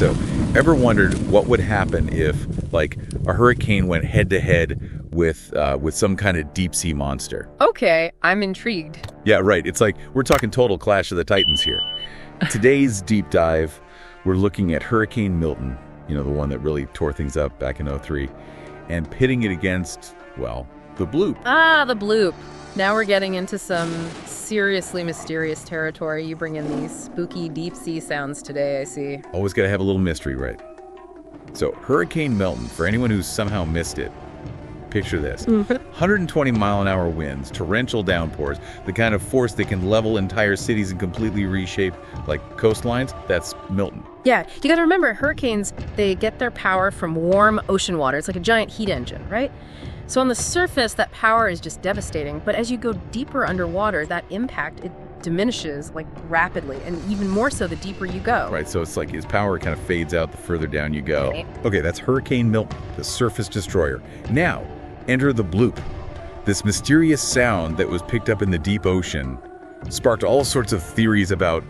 So, ever wondered what would happen if, like, a hurricane went head-to-head with some kind of deep-sea monster? Okay, I'm intrigued. Yeah, right. It's like we're talking total Clash of the Titans here. Today's deep dive, we're looking at Hurricane Milton, the one that really tore things up back in '03, and pitting it against, well, the Bloop. Ah, the Bloop. Now we're getting into some seriously mysterious territory. You bring in these spooky deep sea sounds today, I see. Always got to have a little mystery, right? So, Hurricane Milton, for anyone who's somehow missed it, picture this. 120-mile-an-hour winds, torrential downpours, the kind of force that can level entire cities and completely reshape, like, coastlines. That's Milton. Yeah, you gotta remember, hurricanes, they get their power from warm ocean water. It's like a giant heat engine, right? So on the surface, that power is just devastating. But as you go deeper underwater, that impact, it diminishes, like, rapidly, and even more so the deeper you go. Right, so it's like his power kind of fades out the further down you go. Right. Okay, that's Hurricane Milton, the surface destroyer. Now, enter the Bloop. This mysterious sound that was picked up in the deep ocean sparked all sorts of theories about,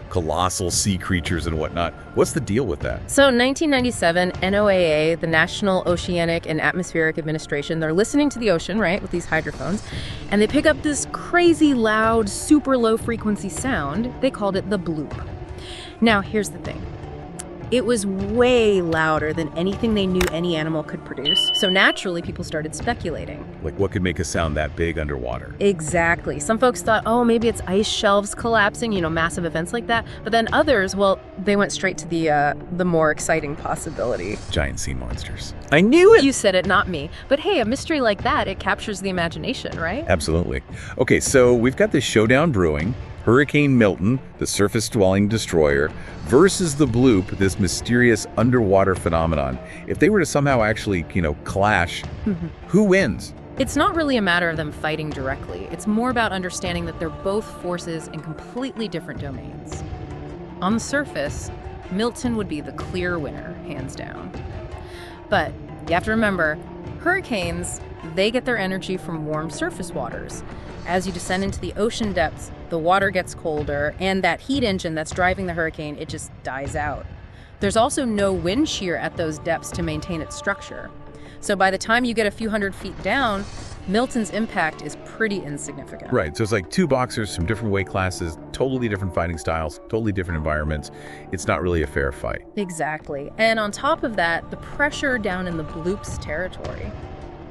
colossal sea creatures and whatnot. What's the deal with that? So in 1997, NOAA, the National Oceanic and Atmospheric Administration, they're listening to the ocean, right, with these hydrophones, and they pick up this crazy loud, super low frequency sound. They called it the Bloop. Now, here's the thing. It was way louder than anything they knew any animal could produce. So naturally, people started speculating. Like, what could make a sound that big underwater? Exactly. Some folks thought, oh, maybe it's ice shelves collapsing, massive events like that. But then others, well, they went straight to the more exciting possibility. Giant sea monsters. I knew it! You said it, not me. But hey, a mystery like that, it captures the imagination, right? Absolutely. Okay, so we've got this showdown brewing. Hurricane Milton, the surface-dwelling destroyer, versus the Bloop, this mysterious underwater phenomenon. If they were to somehow actually, clash, who wins? It's not really a matter of them fighting directly. It's more about understanding that they're both forces in completely different domains. On the surface, Milton would be the clear winner, hands down. But you have to remember, hurricanes, they get their energy from warm surface waters. As you descend into the ocean depths, the water gets colder, and that heat engine that's driving the hurricane, it just dies out. There's also no wind shear at those depths to maintain its structure. So by the time you get a few hundred feet down, Milton's impact is pretty insignificant. Right, so it's like two boxers from different weight classes, totally different fighting styles, totally different environments. It's not really a fair fight. Exactly. And on top of that, the pressure down in the Bloop's territory,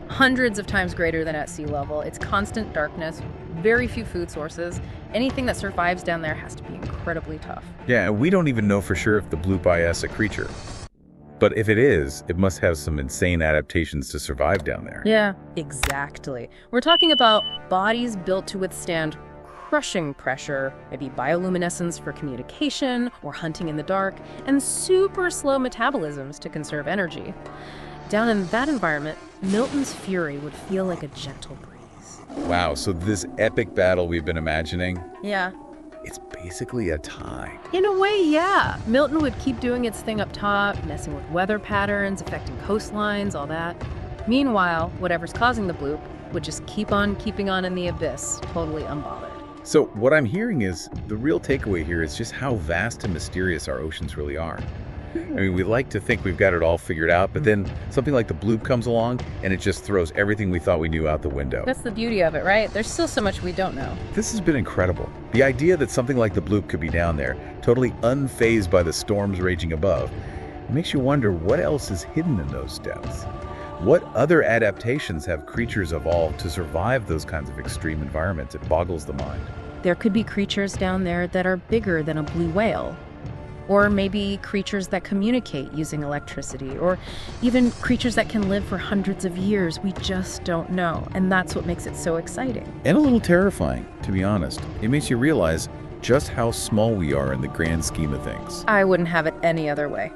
hundreds of times greater than at sea level. It's constant darkness, very few food sources. Anything that survives down there has to be incredibly tough. Yeah, and we don't even know for sure if the Bloop is a creature. But if it is, it must have some insane adaptations to survive down there. Yeah, exactly. We're talking about bodies built to withstand crushing pressure, maybe bioluminescence for communication or hunting in the dark, and super slow metabolisms to conserve energy. Down in that environment, Milton's fury would feel like a gentle breeze. Wow, so this epic battle we've been imagining, Yeah. it's basically a tie. In a way, yeah. Milton would keep doing its thing up top, messing with weather patterns, affecting coastlines, all that. Meanwhile, whatever's causing the Bloop would just keep on keeping on in the abyss, totally unbothered. So what I'm hearing is the real takeaway here is just how vast and mysterious our oceans really are. I mean, we like to think we've got it all figured out, but then something like the Bloop comes along and it just throws everything we thought we knew out the window. That's the beauty of it, right? There's still so much we don't know. This has been incredible. The idea that something like the Bloop could be down there, totally unfazed by the storms raging above, it makes you wonder what else is hidden in those depths. What other adaptations have creatures evolved to survive those kinds of extreme environments? It boggles the mind. There could be creatures down there that are bigger than a blue whale. Or maybe creatures that communicate using electricity, or even creatures that can live for hundreds of years. We just don't know, and that's what makes it so exciting. And a little terrifying, to be honest. It makes you realize just how small we are in the grand scheme of things. I wouldn't have it any other way.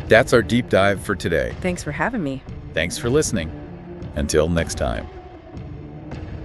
That's our deep dive for today. Thanks for having me. Thanks for listening. Until next time.